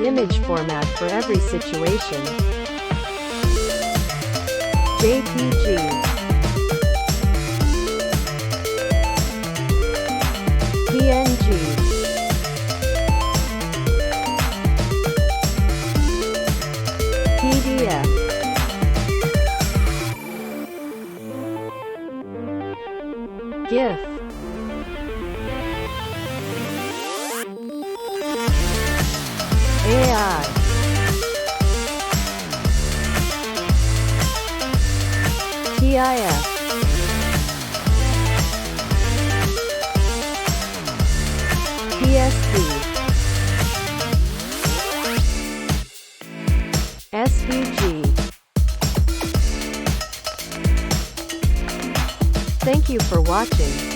image format for every situation. JPG, PNG, PDF, GIF, AI, TIF, PSD, SVG. Thank you for watching.